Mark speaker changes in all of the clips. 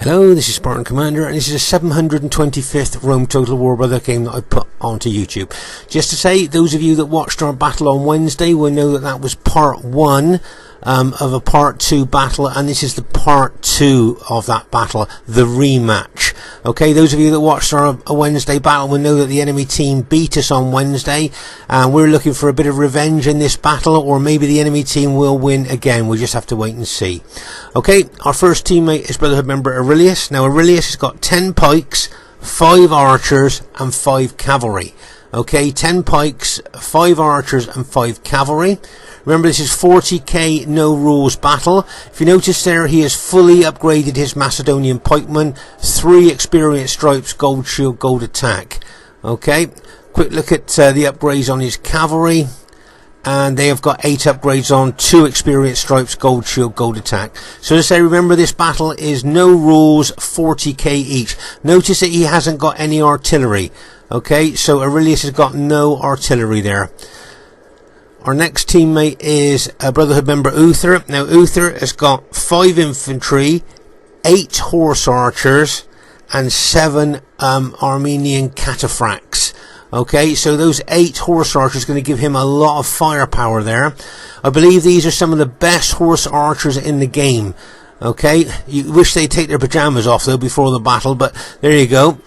Speaker 1: Hello, this is Spartan Commander, and this is a 725th Rome Total War Brother game that I put onto YouTube. Just to say, those of you that watched our battle on Wednesday will know that that was part 1 of a part 2 battle, and this is the part 2 of that battle, the rematch. Okay, those of you that watched our Wednesday battle will know that the enemy team beat us on Wednesday, and we're looking for a bit of revenge in this battle, or maybe the enemy team will win again. We'll just have to wait and see. Okay, our first teammate is Brotherhood member Aurelius. Now Aurelius has got 10 pikes, 5 archers and 5 cavalry. Okay, 10 pikes, 5 archers and 5 cavalry. Remember, this is 40k no rules battle. If you notice there, he has fully upgraded his Macedonian pikeman, 3 experience stripes, gold shield, gold attack. Okay, quick look at the upgrades on his cavalry, and they have got 8 upgrades on, 2 experience stripes, gold shield, gold attack. So to say, remember, this battle is no rules, 40k each. Notice that he hasn't got any artillery. Okay, so Aurelius has got no artillery there. Our next teammate is a Brotherhood member Uther. Now Uther has got 5 infantry, 8 horse archers and 7 Armenian cataphracts. Okay, so those 8 horse archers are going to give him a lot of firepower there. I believe these are some of the best horse archers in the game. Okay, you wish they'd take their pajamas off though before the battle, but there you go.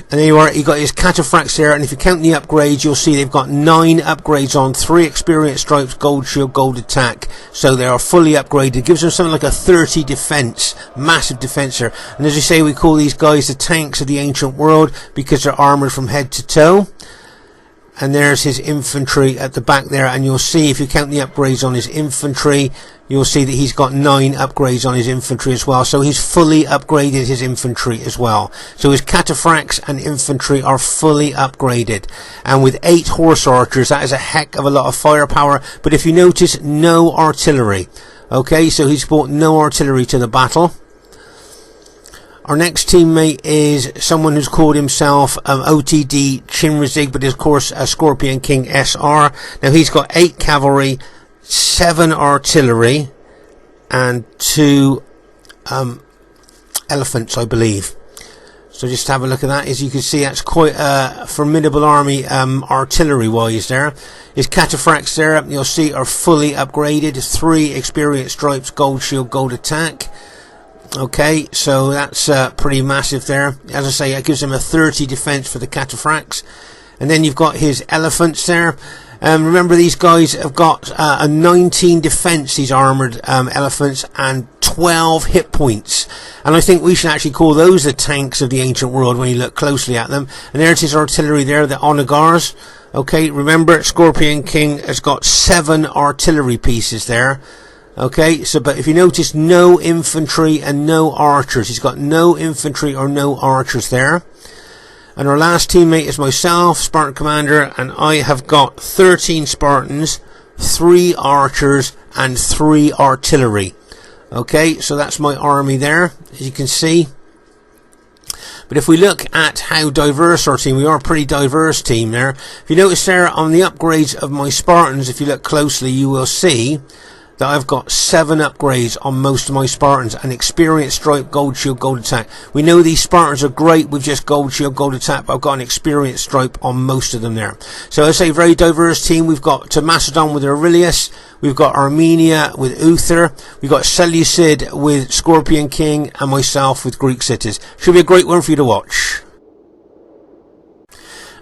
Speaker 1: And there you are, you got his cataphracts there, and if you count the upgrades, you'll see they've got 9 upgrades on, 3 experience stripes, gold shield, gold attack. So they are fully upgraded. It gives them something like a 30 defense, massive defense there. And as we say, we call these guys the tanks of the ancient world because they're armored from head to toe. And there's his infantry at the back there, and you'll see if you count the upgrades on his infantry, you'll see that he's got 9 upgrades on his infantry as well. So he's fully upgraded his infantry as well. So his cataphracts and infantry are fully upgraded. And with 8 horse archers, that is a heck of a lot of firepower. But if you notice, no artillery. Okay, so he's brought no artillery to the battle. Our next teammate is someone who's called himself OTD Chinrazig, but is of course a Scorpion King SR. Now he's got 8 cavalry, 7 artillery, and 2 elephants, I believe. So just have a look at that. As you can see, that's quite a formidable army artillery-wise there. His cataphracts there, you'll see, are fully upgraded. 3 experience stripes, gold shield, gold attack. Okay, so that's pretty massive there. As I say, it gives him a 30 defense for the cataphracts. And then you've got his elephants there. Remember, these guys have got a 19 defense, these armored elephants, and 12 hit points. And I think we should actually call those the tanks of the ancient world when you look closely at them. And there's his artillery there, the onagars. Okay, remember, Scorpion King has got 7 artillery pieces there. Okay, so but if you notice, no infantry and no archers. He's got no infantry or no archers there. And our last teammate is myself, Spartan Commander, and I have got 13 Spartans, 3 archers and 3 artillery. Okay, so that's my army there, as you can see. But if we look at how diverse our team, we are a pretty diverse team there. If you notice there on the upgrades of my Spartans, if you look closely, you will see that I've got 7 upgrades on most of my Spartans, and experience stripe, gold shield, gold attack. We know these Spartans are great with just gold shield, gold attack, but I've got an experience stripe on most of them there. So I say very diverse team. We've got to Macedon with Aurelius, we've got Armenia with Uther, we've got Seleucid with Scorpion King, and myself with Greek cities. Should be a great one for you to watch.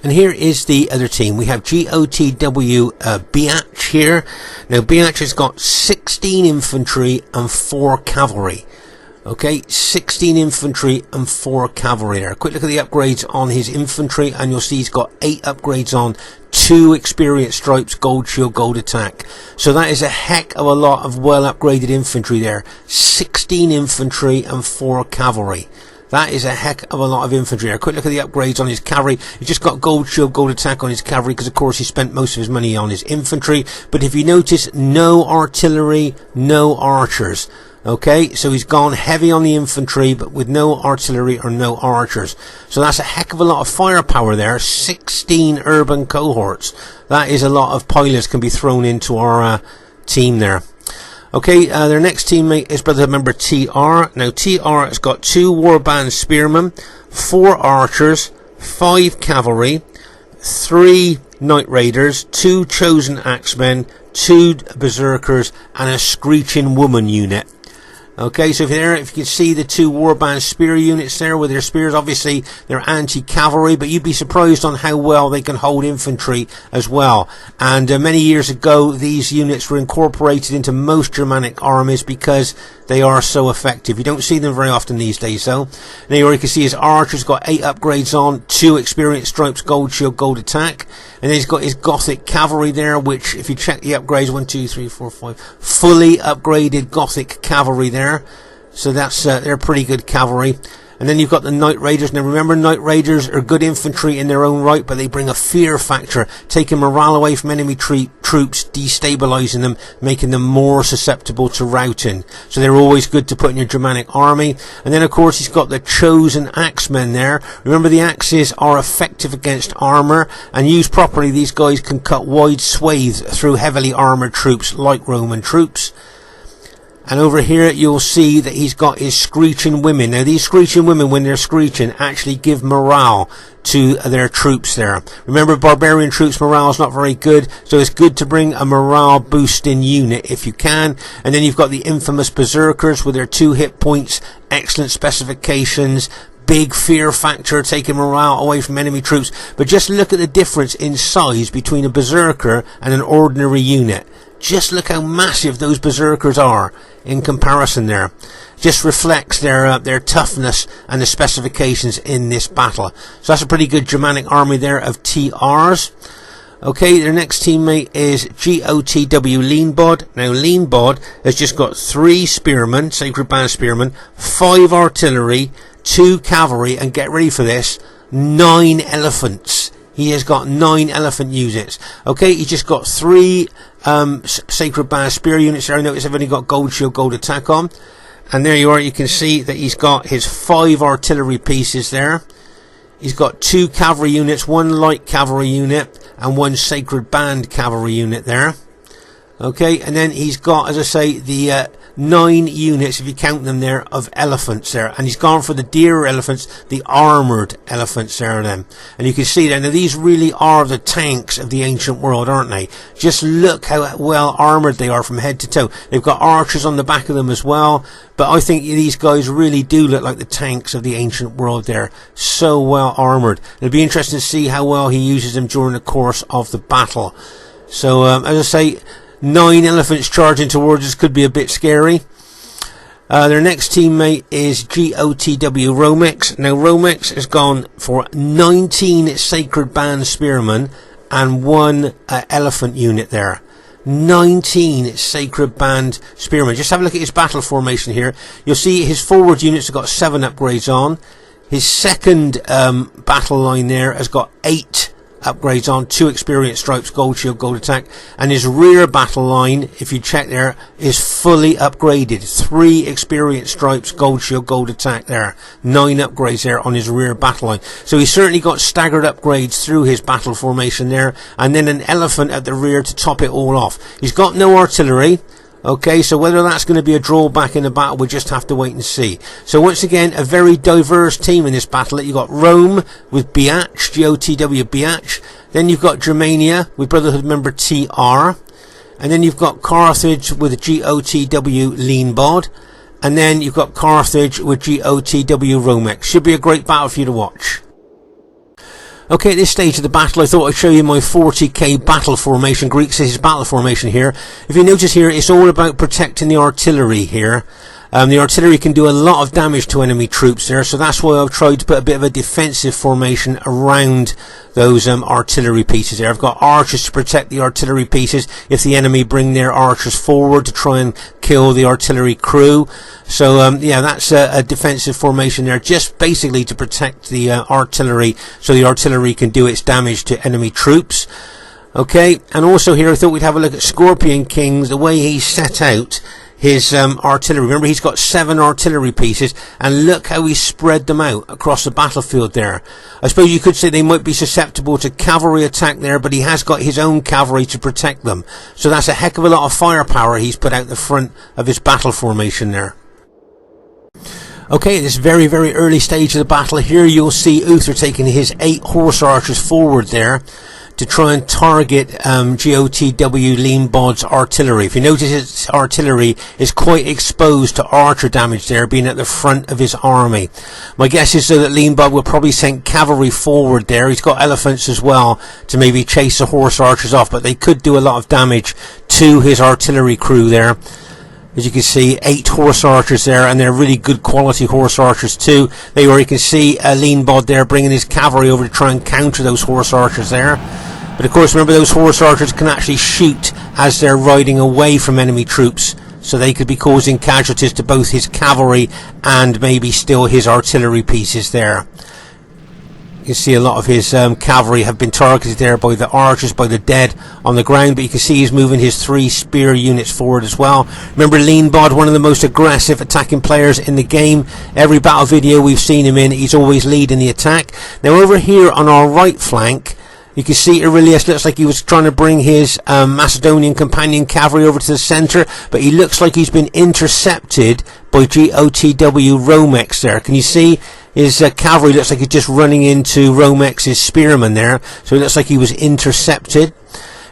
Speaker 1: And here is the other team. We have GOTW BROTHERHOOD here. Now BROTHERHOOD has got 16 infantry and 4 cavalry. Okay, 16 infantry and 4 cavalry there. Quick look at the upgrades on his infantry, and you'll see he's got 8 upgrades on, 2 experience stripes, gold shield, gold attack. So that is a heck of a lot of well upgraded infantry there. 16 infantry and 4 cavalry. That is a heck of a lot of infantry. A quick look at the upgrades on his cavalry. He's just got gold shield, gold attack on his cavalry because, of course, he spent most of his money on his infantry. But if you notice, no artillery, no archers. Okay, so he's gone heavy on the infantry, but with no artillery or no archers. So that's a heck of a lot of firepower there. 16 urban cohorts. That is a lot of pilots can be thrown into our team there. Okay, their next teammate is Brotherhood member TR. Now TR has got 2 warband spearmen, 4 archers, 5 cavalry, 3 Knight Raiders, 2 chosen axemen, 2 berserkers, and a screeching woman unit. Okay, so if you can see the 2 warband spear units there with their spears, obviously they're anti-cavalry, but you'd be surprised on how well they can hold infantry as well. And many years ago, these units were incorporated into most Germanic armies because they are so effective. You don't see them very often these days, though. Now you can see his archer's got 8 upgrades on, 2 experience stripes, gold shield, gold attack. And then he's got his Gothic cavalry there, which, if you check the upgrades, 1, 2, 3, 4, 5, fully upgraded Gothic cavalry there. So that's they're pretty good cavalry. And then you've got the Knight Raiders. Now remember, Knight Raiders are good infantry in their own right, but they bring a fear factor, taking morale away from enemy troops, destabilizing them, making them more susceptible to routing. So they're always good to put in your Germanic army. And then of course he's got the chosen axemen there. Remember, the axes are effective against armor, and used properly these guys can cut wide swathes through heavily armored troops like Roman troops. And over here you'll see that he's got his screeching women. Now these screeching women, when they're screeching, actually give morale to their troops there. Remember, barbarian troops' morale is not very good, so it's good to bring a morale boosting unit if you can. And then you've got the infamous berserkers with their 2 hit points, excellent specifications, big fear factor, taking morale away from enemy troops. But just look at the difference in size between a berserker and an ordinary unit. Just look how massive those berserkers are in comparison there. Just reflects their toughness and the specifications in this battle. So that's a pretty good Germanic army there of TRs. Okay, their next teammate is GOTW Leanbod. Now Leanbod has just got 3 spearmen, Sacred Band spearmen, 5 artillery, 2 cavalry, and get ready for this, 9 elephants. He has got 9 elephant units. Okay, he's just got 3 Sacred Band spear units there. I notice I've only got gold shield, gold attack on. And there you are, you can see that he's got his 5 artillery pieces there. He's got 2 cavalry units, 1 light cavalry unit, and 1 Sacred Band cavalry unit there. Okay, and then he's got, as I say, the 9 units, if you count them there, of elephants there. And he's gone for the deer elephants, the armoured elephants there then. And you can see there, now these really are the tanks of the ancient world, aren't they? Just look how well armoured they are from head to toe. They've got archers on the back of them as well. But I think these guys really do look like the tanks of the ancient world there. So well armoured. It'll be interesting to see how well he uses them during the course of the battle. So, as I say, 9 elephants charging towards us could be a bit scary. Their next teammate is GOTW Romex. Now Romex has gone for 19 Sacred Band spearmen and 1 elephant unit there. 19 Sacred Band spearmen. Just have a look at his battle formation here. You'll see his forward units have got 7 upgrades on. His second battle line there has got 8 upgrades on, 2 experience stripes, gold shield, gold attack, and his rear battle line, if you check there, is fully upgraded. 3 experience stripes, gold shield, gold attack there. 9 upgrades there on his rear battle line. So he's certainly got staggered upgrades through his battle formation there, and then an elephant at the rear to top it all off. He's got no artillery. Okay, so whether that's going to be a drawback in the battle, we'll just have to wait and see. So once again, a very diverse team in this battle. You've got Rome with BH, GOTW BH. Then you've got Germania with Brotherhood member TR. And then you've got Carthage with GOTW Leanbod. And then you've got Carthage with GOTW Romex. Should be a great battle for you to watch. Okay, at this stage of the battle, I thought I'd show you my 40k battle formation. Greek says his battle formation here. If you notice here, it's all about protecting the artillery here. The artillery can do a lot of damage to enemy troops there, so that's why I've tried to put a bit of a defensive formation around those artillery pieces there. I've got archers to protect the artillery pieces if the enemy bring their archers forward to try and kill the artillery crew. So yeah, that's a defensive formation there, just basically to protect the artillery, so the artillery can do its damage to enemy troops. Okay, and also here I thought we'd have a look at Scorpion King's, the way he's set out his artillery. Remember, he's got 7 artillery pieces, and look how he spread them out across the battlefield there. I suppose you could say they might be susceptible to cavalry attack there, but he has got his own cavalry to protect them. So that's a heck of a lot of firepower he's put out the front of his battle formation there. Okay, at this very, very early stage of the battle here, you'll see Uther taking his 8 horse archers forward there to try and target GOTW Leanbod's artillery. If you notice, his artillery is quite exposed to archer damage there, being at the front of his army. My guess is, though, that Leanbod will probably send cavalry forward there. He's got elephants as well to maybe chase the horse archers off, but they could do a lot of damage to his artillery crew there. As you can see, 8 horse archers there, and they're really good quality horse archers too. There you are, you can see Leanbod there bringing his cavalry over to try and counter those horse archers there. But of course, remember, those horse archers can actually shoot as they're riding away from enemy troops, so they could be causing casualties to both his cavalry and maybe still his artillery pieces there. You can see a lot of his cavalry have been targeted there by the archers, by the dead on the ground, but you can see he's moving his 3 spear units forward as well. Remember, Leanbod, one of the most aggressive attacking players in the game. Every battle video we've seen him in, he's always leading the attack. Now over here on our right flank, you can see Aurelius looks like he was trying to bring his Macedonian companion cavalry over to the centre, but he looks like he's been intercepted by GOTW Romex there. Can you see? His cavalry looks like he's just running into Romex's spearmen there, so it looks like he was intercepted.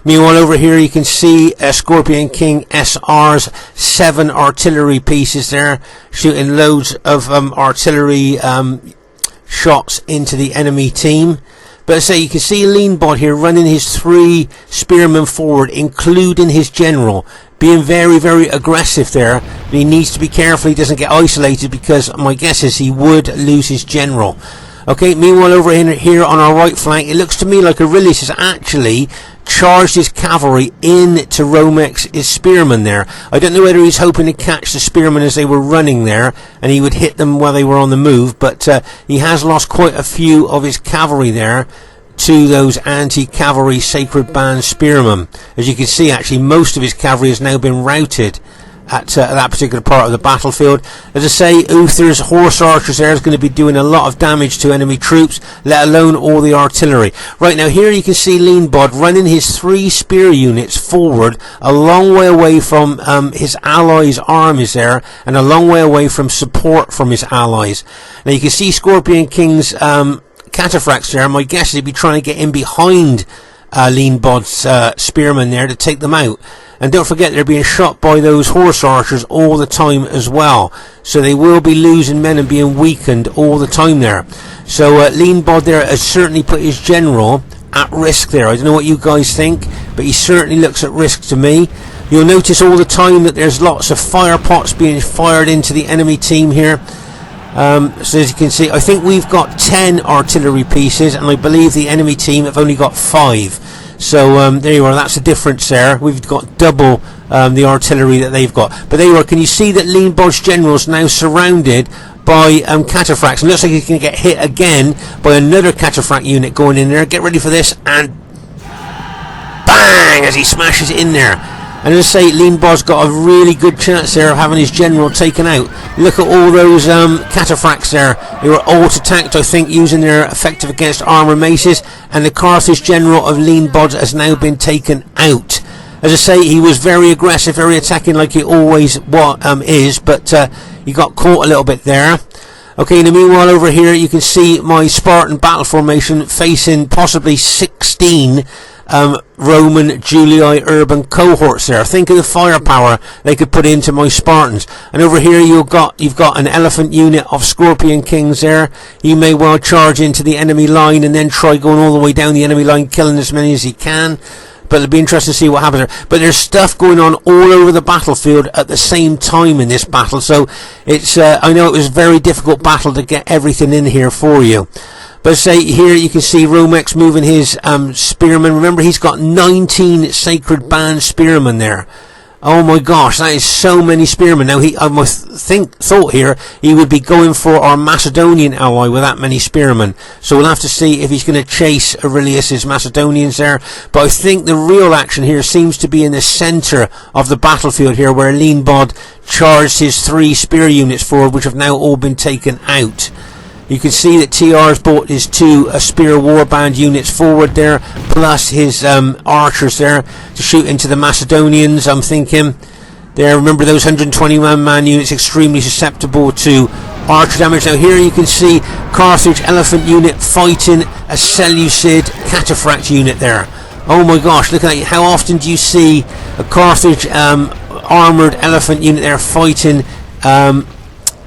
Speaker 1: Meanwhile, over here you can see Scorpion King SR's 7 artillery pieces there, shooting loads of artillery shots into the enemy team. But as I say, you can see Leanbod here running his 3 spearmen forward, including his general, being very, very aggressive there. But he needs to be careful he doesn't get isolated, because my guess is he would lose his general. Okay, meanwhile over here on our right flank, it looks to me like Aurelius has actually charged his cavalry into Romex's spearmen there. I don't know whether he's hoping to catch the spearmen as they were running there, and he would hit them while they were on the move, but he has lost quite a few of his cavalry there to those anti-cavalry Sacred Band spearmen. As you can see, actually, most of his cavalry has now been routed at that particular part of the battlefield. As I say, Uther's horse archers there is going to be doing a lot of damage to enemy troops, let alone all the artillery. Right now, here you can see Leanbod running his 3 spear units forward, a long way away from his allies' armies there, and a long way away from support from his allies. Now you can see Scorpion King's cataphracts there. My guess is he'd be trying to get in behind Leanbod's spearmen there to take them out. And don't forget, they're being shot by those horse archers all the time as well, so they will be losing men and being weakened all the time there. So Leanbod there has certainly put his general at risk there. I don't know what you guys think, but he certainly looks at risk to me. You'll notice all the time that there's lots of fire pots being fired into the enemy team here. So as you can see, I think we've got 10 artillery pieces, and I believe the enemy team have only got 5. So there you are, that's the difference there. We've got double the artillery that they've got. But there you are, can you see that Leanbod's general is now surrounded by cataphracts? It looks like he's going to get hit again by another cataphract unit going in there. Get ready for this, and bang, as he smashes it in there. And as I say, Leanbod's got a really good chance there of having his general taken out. Look at all those cataphracts there. They were alt-attacked, I think, using their effective against armour maces. And the Carthage general of Leanbod has now been taken out. As I say, he was very aggressive, very attacking like he always is, but he got caught a little bit there. Okay, in the meanwhile over here you can see my Spartan battle formation facing possibly 16 Roman Julii urban cohorts there. Think of the firepower they could put into my Spartans. And over here you've got an elephant unit of Scorpion Kings there. You may well charge into the enemy line and then try going all the way down the enemy line, killing as many as he can. But it'll be interesting to see what happens there. But there's stuff going on all over the battlefield at the same time in this battle, so it's I know it was a very difficult battle to get everything in here for you. But say here you can see Romex moving his spearmen. Remember, he's got 19 Sacred Band spearmen there. Oh my gosh, that is so many spearmen. Now I thought here he would be going for our Macedonian ally with that many spearmen. So we'll have to see if he's going to chase Aurelius's Macedonians there. But I think the real action here seems to be in the centre of the battlefield here, where Leanbod charged his 3 spear units forward, which have now all been taken out. You can see that TR's brought his 2 spear warband units forward there, plus his archers there to shoot into the Macedonians. I'm thinking there, remember those 121 man units extremely susceptible to archer damage. Now here you can see Carthage elephant unit fighting a Seleucid cataphract unit there. Oh my gosh, look at that. How often do you see a Carthage armoured elephant unit there fighting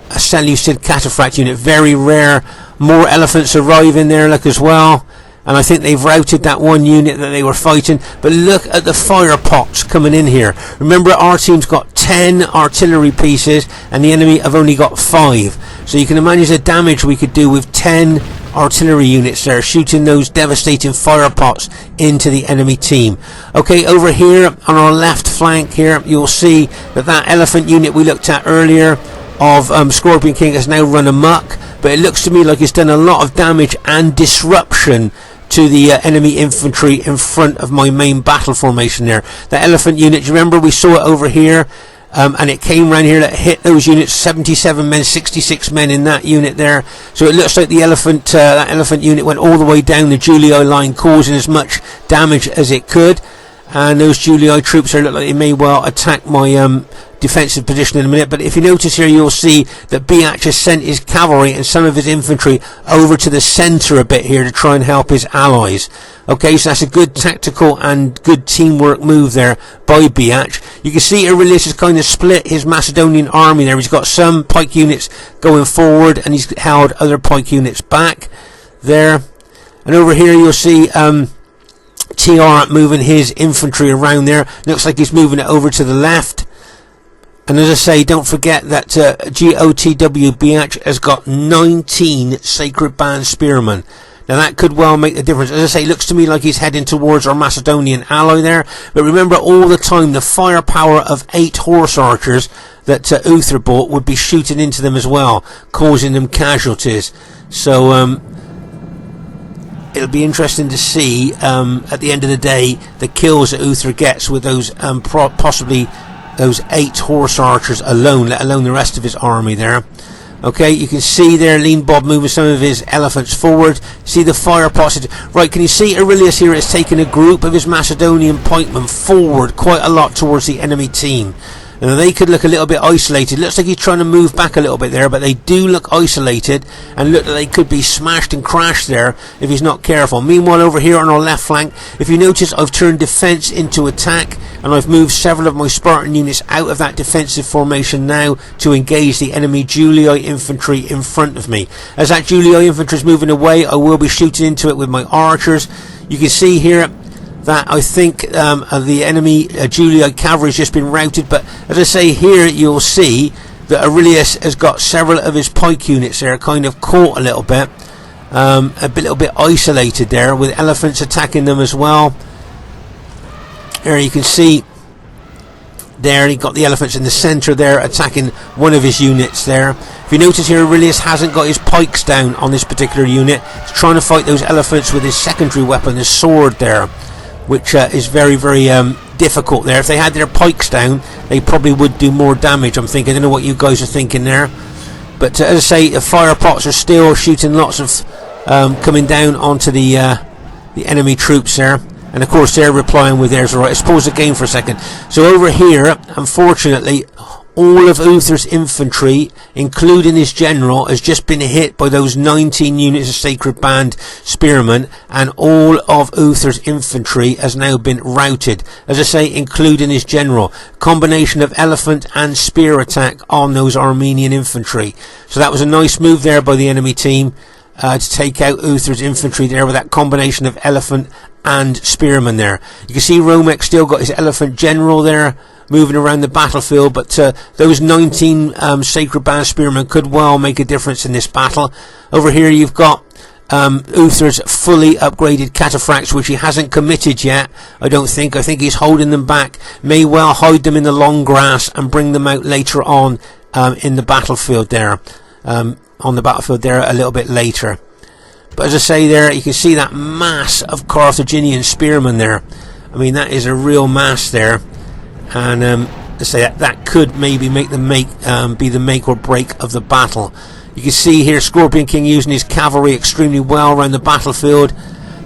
Speaker 1: a Seleucid cataphract unit? Very rare. More elephants arrive in there, look, as well, and I think they've routed that one unit that they were fighting. But look at the fire pots coming in here. Remember, our team's got 10 artillery pieces and the enemy have only got 5, so you can imagine the damage we could do with 10 artillery units there, shooting those devastating fire pots into the enemy team. Okay, over here on our left flank here, you'll see that elephant unit we looked at earlier of Scorpion King has now run amok, but it looks to me like it's done a lot of damage and disruption to the enemy infantry in front of my main battle formation there. That elephant unit, do you remember we saw it over here, and it came around here, that hit those units, 77 men, 66 men in that unit there. So it looks like the that elephant unit went all the way down the Julii line, causing as much damage as it could. And those Julii troops there look like they may well attack my defensive position in a minute. But if you notice here, you'll see that BH has sent his cavalry and some of his infantry over to the centre a bit here to try and help his allies. Okay, so that's a good tactical and good teamwork move there by BH. You can see Aurelius has kind of split his Macedonian army there. He's got some pike units going forward and he's held other pike units back there. And over here you'll see TR moving his infantry around there. Looks like he's moving it over to the left. And as I say, don't forget that GOTWBH has got 19 Sacred Band Spearmen. Now that could well make the difference. As I say, it looks to me like he's heading towards our Macedonian ally there. But remember all the time the firepower of 8 horse archers that Uther bought would be shooting into them as well, causing them casualties. So it'll be interesting to see at the end of the day the kills that Uther gets with those possibly those 8 horse archers alone, let alone the rest of his army there. Okay, you can see there Leanbod moving some of his elephants forward. See the fire pots. Right, can you see Aurelius here is taking a group of his Macedonian pikemen forward quite a lot towards the enemy team. And they could look a little bit isolated. Looks like he's trying to move back a little bit there, but they do look isolated and look like they could be smashed and crashed there if he's not careful. Meanwhile, over here on our left flank, if you notice, I've turned defence into attack and I've moved several of my Spartan units out of that defensive formation now to engage the enemy Julii infantry in front of me. As that Julii infantry is moving away, I will be shooting into it with my archers. You can see here that I think the enemy Julii cavalry has just been routed, but as I say here, you'll see that Aurelius has got several of his pike units there kind of caught a little bit isolated there, with elephants attacking them as well. There you can see there he got the elephants in the centre there attacking one of his units there. If you notice here, Aurelius hasn't got his pikes down on this particular unit. He's trying to fight those elephants with his secondary weapon, his sword there, which is very, very difficult there. If they had their pikes down, they probably would do more damage, I'm thinking. I don't know what you guys are thinking there. But as I say, the fire pots are still shooting lots of coming down onto the enemy troops there. And of course they're replying with theirs. Alright, let's pause the game for a second. So over here, unfortunately, all of Uther's infantry, including his general, has just been hit by those 19 units of Sacred Band Spearmen, and all of Uther's infantry has now been routed. As I say, including his general. Combination of elephant and spear attack on those Armenian infantry. So that was a nice move there by the enemy team to take out Uther's infantry there with that combination of elephant and spearmen there. You can see Romek still got his elephant general there moving around the battlefield, but those 19 Sacred Band Spearmen could well make a difference in this battle. Over here you've got Uther's fully upgraded cataphracts, which he hasn't committed yet, I don't think. I think he's holding them back. May well hide them in the long grass and bring them out later on in the battlefield there. On the battlefield there a little bit later. But as I say there, you can see that mass of Carthaginian spearmen there. I mean, that is a real mass there. And I say that could maybe be the make or break of the battle. You can see here Scorpion King using his cavalry extremely well around the battlefield.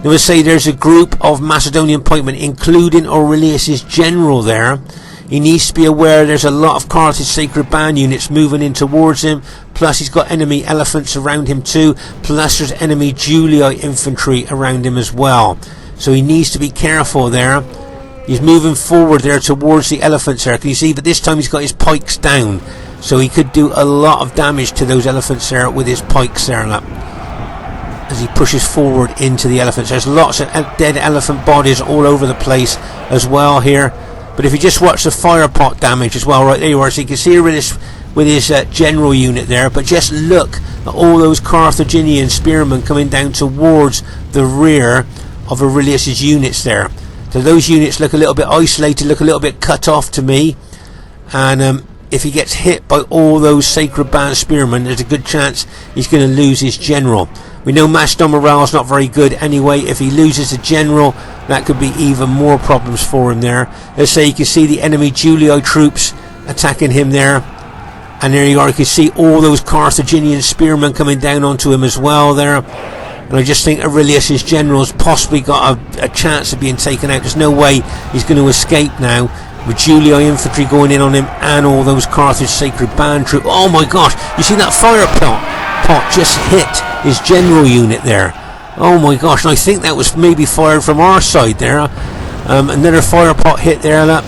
Speaker 1: They would say there's a group of Macedonian pikemen, including Aurelius' general there. He needs to be aware there's a lot of Carthage Sacred Band units moving in towards him. Plus he's got enemy elephants around him too. Plus there's enemy Julii infantry around him as well. So he needs to be careful there. He's moving forward there towards the elephants there. Can you see? But this time he's got his pikes down. So he could do a lot of damage to those elephants there with his pikes there. Look, as he pushes forward into the elephants. There's lots of dead elephant bodies all over the place as well here. But if you just watch the fire pot damage as well, right there you are. So you can see with his general unit there. But just look at all those Carthaginian spearmen coming down towards the rear of Aurelius' units there. So those units look a little bit isolated, look a little bit cut off to me. And if he gets hit by all those Sacred Band spearmen, there's a good chance he's going to lose his general. We know Macedon morale is not very good anyway. If he loses the general, that could be even more problems for him there. Let's say you can see the enemy Julii troops attacking him there. And there you are, you can see all those Carthaginian spearmen coming down onto him as well there. And I just think Aurelius' general's possibly got a chance of being taken out. There's no way he's going to escape now, with Julii infantry going in on him and all those Carthage Sacred Band troops. Oh my gosh, you see that fire pot just hit his general unit there. Oh my gosh, and I think that was maybe fired from our side there. Another fire pot hit there, look.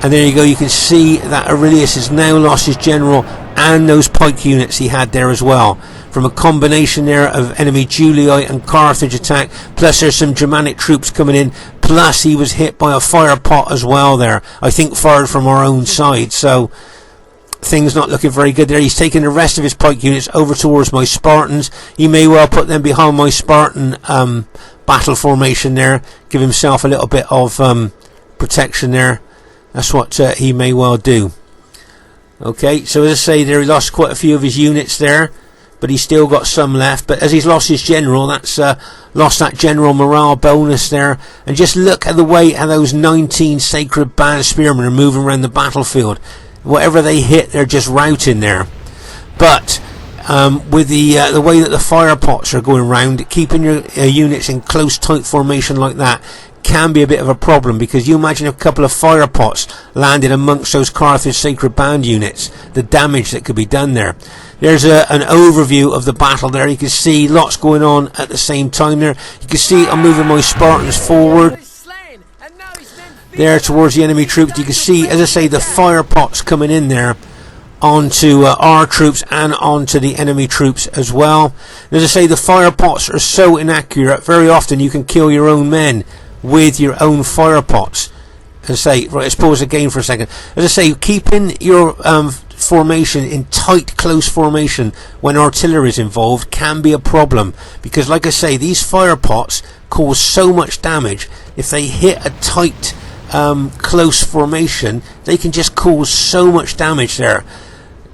Speaker 1: And there you go, you can see that Aurelius has now lost his general and those pike units he had there as well. From a combination there of enemy Julii and Carthage attack, plus there's some Germanic troops coming in, plus he was hit by a fire pot as well there. I think fired from our own side, so things not looking very good there. He's taking the rest of his pike units over towards my Spartans. He may well put them behind my Spartan battle formation there, give himself a little bit of protection there. That's what he may well do. Okay, so as I say there, he lost quite a few of his units there, but he's still got some left. But as he's lost his general, that's lost that general morale bonus there. And just look at the way how those 19 Sacred Band spearmen are moving around the battlefield. Whatever they hit, they're just routing there. But with the way that the fire pots are going round, keeping your units in close tight formation like that can be a bit of a problem, because you imagine a couple of fire pots landed amongst those Carthage Sacred Band units, the damage that could be done there. There's an overview of the battle there. You can see lots going on at the same time there. You can see I'm moving my Spartans forward there towards the enemy troops. You can see, as I say, the fire pots coming in there onto our troops and onto the enemy troops as well. As I say, the fire pots are so inaccurate. Very often you can kill your own men with your own fire pots. As I say, right, let's pause again for a second. As I say, keeping your formation in tight, close formation when artillery is involved can be a problem, because like I say, these fire pots cause so much damage. If they hit a tight, close formation, they can just cause so much damage there.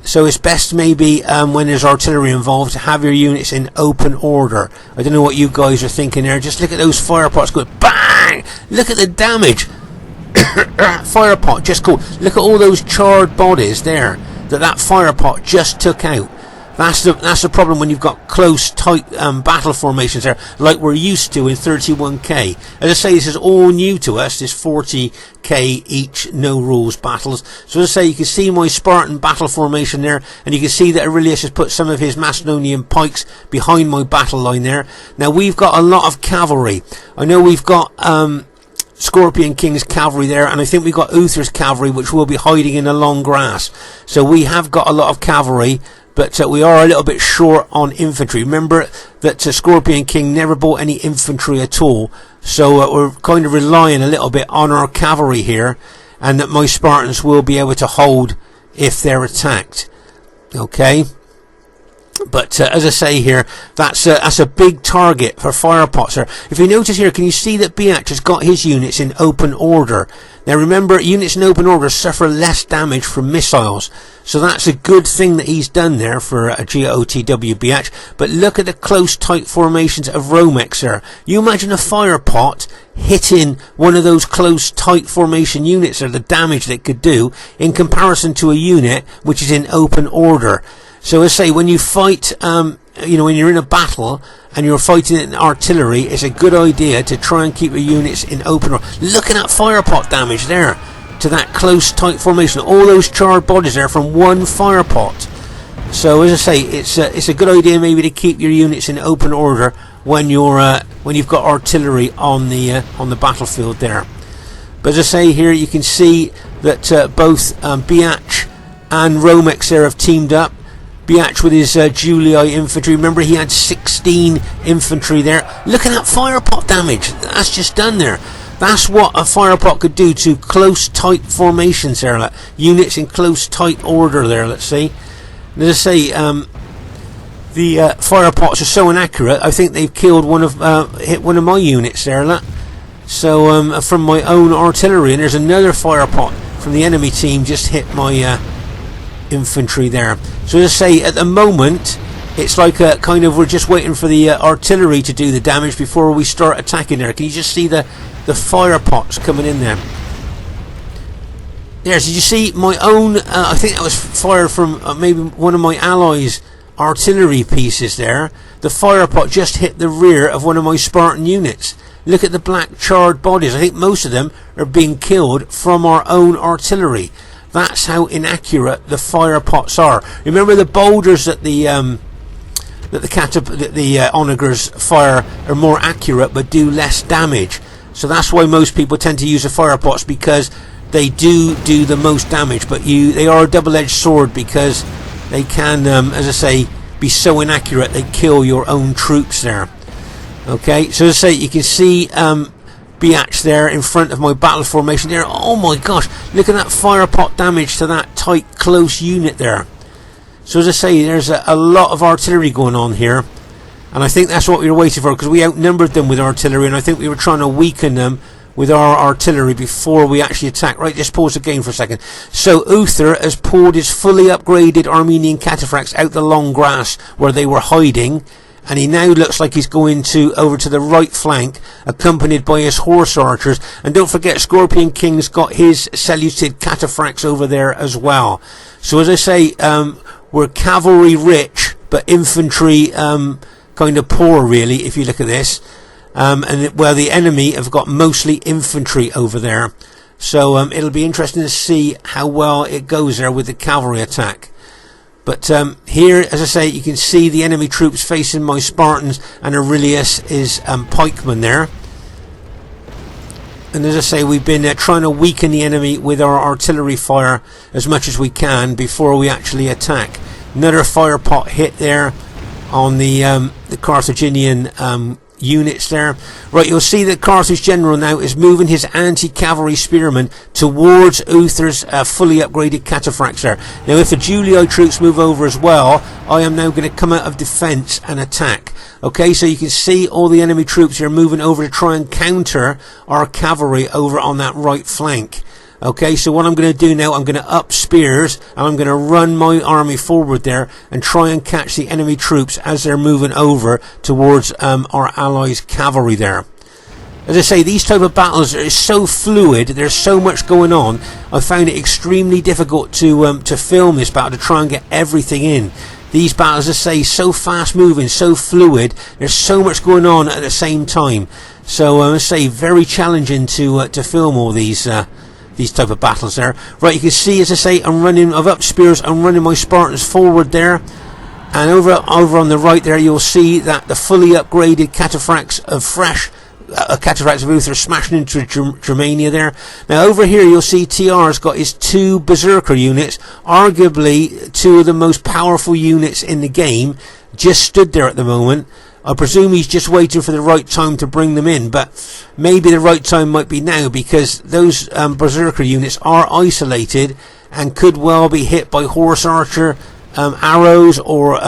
Speaker 1: So it's best maybe when there's artillery involved to have your units in open order. I don't know what you guys are thinking there. Just look at those fire pots going bang! Look at the damage. Fire pot, just cool. Look at all those charred bodies there that fire pot just took out. That's the problem when you've got close, tight battle formations there, like we're used to in 31k. As I say, this is all new to us, this 40k each, no rules battles. So as I say, you can see my Spartan battle formation there, and you can see that Aurelius has put some of his Macedonian pikes behind my battle line there. Now we've got a lot of cavalry. I know we've got Scorpion King's cavalry there, and I think we've got Uther's cavalry, which will be hiding in the long grass. So we have got a lot of cavalry, but we are a little bit short on infantry. Remember that Scorpion King never bought any infantry at all, so we're kind of relying a little bit on our cavalry here, and that my Spartans will be able to hold if they're attacked. Okay, But as I say here, that's a big target for fire pots there. If you notice here, can you see that BH has got his units in open order? Now remember, units in open order suffer less damage from missiles. So that's a good thing that he's done there for a GOTW BH. But look at the close tight formations of REMATCH there. You imagine a fire pot hitting one of those close tight formation units, or the damage that it could do in comparison to a unit which is in open order. So as I say, when you fight, when you're in a battle and you're fighting in artillery, it's a good idea to try and keep your units in open order. Look at that fire pot damage there to that close tight formation. All those charred bodies there from one fire pot. So as I say, it's a good idea maybe to keep your units in open order when you've got artillery on the battlefield there. But as I say here, you can see that both BH and REMATCH there have teamed up. BH with his Julii infantry. Remember, he had 16 infantry there. Look at that fire pot damage that's just done there. That's what a fire pot could do to close tight formations there, like units in close tight order there, let's see. And as I say, the fire pots are so inaccurate, I think they've killed hit one of my units there, look. So from my own artillery, and there's another fire pot from the enemy team just hit my infantry there. So as I say, at the moment it's like a kind of, we're just waiting for the artillery to do the damage before we start attacking there. Can you just see the fire pots coming in there? There, so you see my own, I think that was fired from maybe one of my allies' artillery pieces there. The fire pot just hit the rear of one of my Spartan units. Look at the black charred bodies. I think most of them are being killed from our own artillery. That's how inaccurate the fire pots are. Remember, the boulders that the onagers fire are more accurate but do less damage. So that's why most people tend to use the fire pots, because they do the most damage. But they are a double-edged sword, because they can, as I say, be so inaccurate they kill your own troops there. Okay, so as I say, you can see BH there in front of my battle formation there. Oh my gosh, look at that fire pot damage to that tight close unit there. So as I say, there's a lot of artillery going on here, and I think that's what we were waiting for, because we outnumbered them with artillery, and I think we were trying to weaken them with our artillery before we actually attack. Right, just pause the game for a second. So Uther has pulled his fully upgraded Armenian cataphracts out the long grass where they were hiding, and he now looks like he's going over to the right flank, accompanied by his horse archers. And don't forget, Scorpion King's got his Seleucid cataphracts over there as well. So as I say, we're cavalry rich, but infantry kind of poor, really, if you look at this. The enemy have got mostly infantry over there. So it'll be interesting to see how well it goes there with the cavalry attack. But here, as I say, you can see the enemy troops facing my Spartans, and Aurelius is pikeman there. And as I say, we've been trying to weaken the enemy with our artillery fire as much as we can before we actually attack. Another fire pot hit there on the Carthaginian units there. Right, you'll see that Carthage general now is moving his anti-cavalry spearmen towards Uther's fully upgraded cataphracts there. Now if the Julii troops move over as well, I am now going to come out of defence and attack. Okay, so you can see all the enemy troops here moving over to try and counter our cavalry over on that right flank. Okay, so what I'm going to do now, I'm going to up spears, and I'm going to run my army forward there and try and catch the enemy troops as they're moving over towards our allies' cavalry there. As I say, these type of battles are so fluid, there's so much going on. I found it extremely difficult to film this battle, to try and get everything in. These battles, as I say, so fast moving, so fluid, there's so much going on at the same time. So I say, very challenging to film all these type of battles there. Right, you can see, as I say, I've up spears, I'm running my Spartans forward there, and over on the right there you'll see that the fully upgraded cataphracts of cataphracts of Uther smashing into Germania there. Now over here you'll see TR's got his two berserker units, arguably two of the most powerful units in the game, just stood there at the moment. I presume he's just waiting for the right time to bring them in, but maybe the right time might be now, because those berserker units are isolated and could well be hit by horse archer arrows or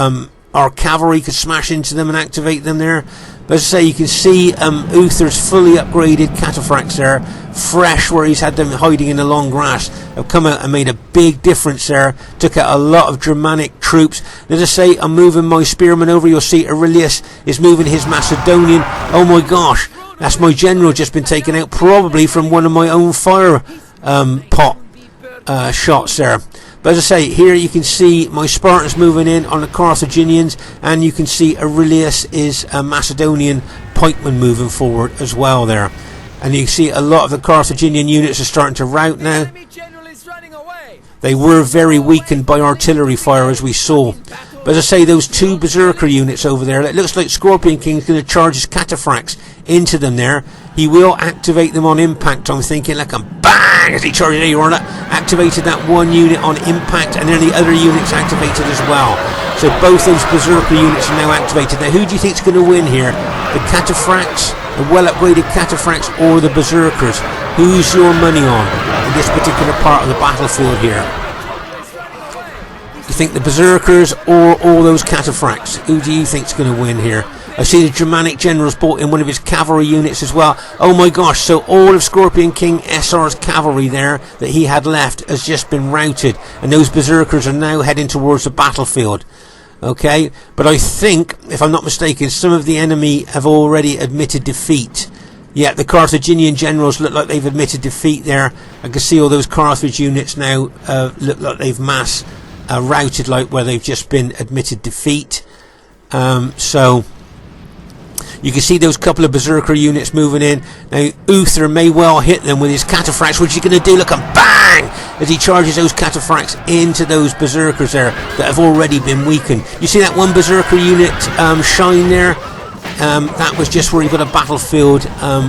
Speaker 1: our cavalry could smash into them and activate them there. But as I say, you can see Uther's fully upgraded cataphracts there, fresh, where he's had them hiding in the long grass, have come out and made a big difference there. Took out a lot of Germanic troops. As I say, I'm moving my spearmen over. You'll see Aurelius is moving his Macedonian. Oh my gosh, that's my general just been taken out, probably from one of my own fire pot shots there. But as I say, here you can see my Spartans moving in on the Carthaginians, and you can see Aurelius is a Macedonian pikeman moving forward as well there. And you can see a lot of the Carthaginian units are starting to rout now. They were very weakened by artillery fire, as we saw. But as I say, those two berserker units over there, it looks like Scorpion King's going to charge his cataphracts into them there. He will activate them on impact, I'm thinking, like a bang as he charges. There you are, activated that one unit on impact, and then the other units activated as well. So both those berserker units are now activated. Now who do you think is going to win here? The cataphracts, the well upgraded cataphracts, or the berserkers? Who's your money on in this particular part of the battlefield here? You think the berserkers or all those cataphracts? Who do you think is going to win here? I see the Germanic general's brought in one of his cavalry units as well. Oh my gosh, so all of Scorpion King SR's cavalry there that he had left has just been routed, and those berserkers are now heading towards the battlefield. Okay, but I think, if I'm not mistaken, some of the enemy have already admitted defeat. Yeah, the Carthaginian generals look like they've admitted defeat there. I can see all those Carthage units now look like they've mass routed, like where they've just been admitted defeat. So you can see those couple of berserker units moving in. Now Uther may well hit them with his cataphracts. What's he going to do? Look, and bang! As he charges those cataphracts into those berserkers there that have already been weakened. You see that one berserker unit shine there? That was just where he got a battlefield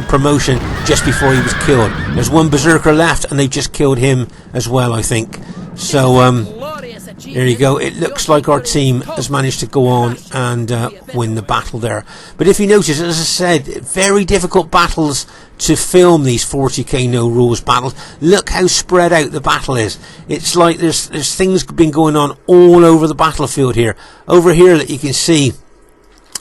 Speaker 1: promotion just before he was killed. There's one berserker left, and they've just killed him as well, I think. So there you go. It looks like our team has managed to go on and win the battle there. But if you notice, as I said, very difficult battles to film, these 40k no rules battles. Look how spread out the battle is. It's like there's things been going on all over the battlefield here. Over here that you can see,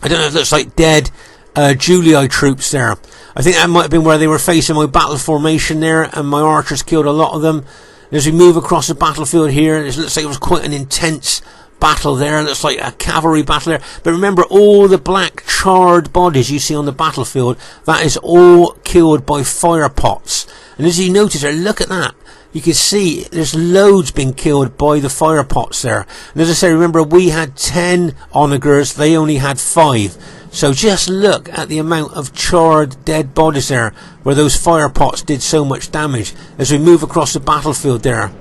Speaker 1: I don't know if it looks like dead Julii troops there. I think that might have been where they were facing my battle formation there, and my archers killed a lot of them. As we move across the battlefield here, it looks like it was quite an intense battle there. It looks like a cavalry battle there. But remember, all the black charred bodies you see on the battlefield, that is all killed by fire pots. And as you notice there, look at that. You can see there's loads being killed by the fire pots there. And as I say, remember, we had 10 onagers, they only had 5. So just look at the amount of charred dead bodies there, where those fire pots did so much damage. As we move across the battlefield there,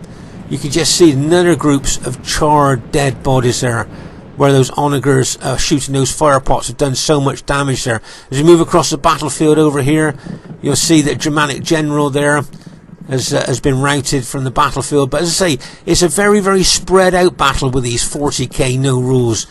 Speaker 1: you can just see another groups of charred dead bodies there, where those onagers shooting those fire pots have done so much damage there. As we move across the battlefield over here, you'll see that Germanic general there has been routed from the battlefield. But as I say, it's a very, very spread out battle with these 40k no rules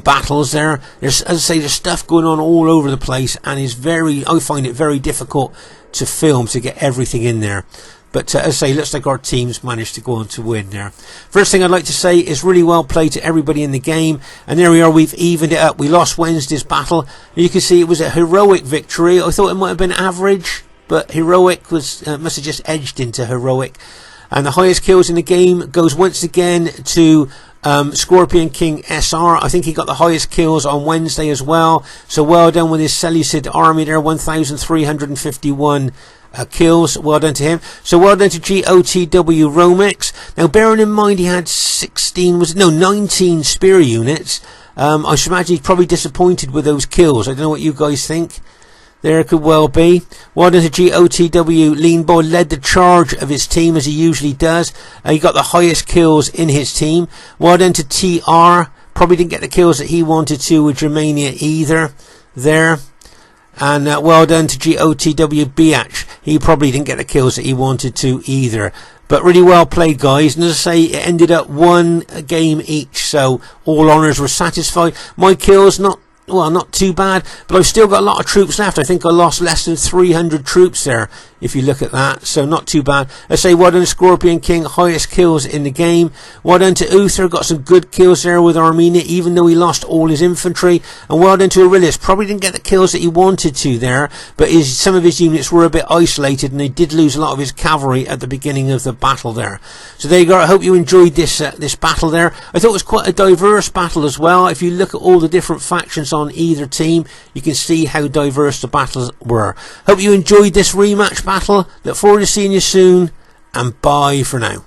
Speaker 1: battles there. There's, as I say, there's stuff going on all over the place, and I find it very difficult to film, to get everything in there. But as I say, looks like our teams managed to go on to win there. First thing I'd like to say is really well played to everybody in the game. And there we are, we've evened it up. We lost Wednesday's battle. And you can see it was a heroic victory. I thought it might have been average, but heroic was must have just edged into heroic. And the highest kills in the game goes once again to Scorpion King SR. I think he got the highest kills on Wednesday as well. So well done with his Seleucid army there, 1,351 kills. Well done to him. So well done to GOTW Romix. Now bearing in mind he had 19 spear units. I should imagine he's probably disappointed with those kills. I don't know what you guys think. There could well be. Well done to GOTW. Lean Boy led the charge of his team as he usually does. He got the highest kills in his team. Well done to TR. Probably didn't get the kills that he wanted to with Germania either. There. And well done to GOTW Biatch. He probably didn't get the kills that he wanted to either. But really well played, guys. And as I say, it ended up one game each. So all honours were satisfied. My kills, not not too bad, but I've still got a lot of troops left. I think I lost less than 300 troops there, if you look at that, so not too bad. I say well done to Scorpion King, highest kills in the game. Well done to Uther, got some good kills there with Armenia, even though he lost all his infantry. And well done to Aurelius, probably didn't get the kills that he wanted to there, but some of his units were a bit isolated, and he did lose a lot of his cavalry at the beginning of the battle there. So there you go. I hope you enjoyed this battle there. I thought it was quite a diverse battle as well. If you look at all the different factions on either team, you can see how diverse the battles were. Hope you enjoyed this rematch battle. Look forward to seeing you soon, and bye for now.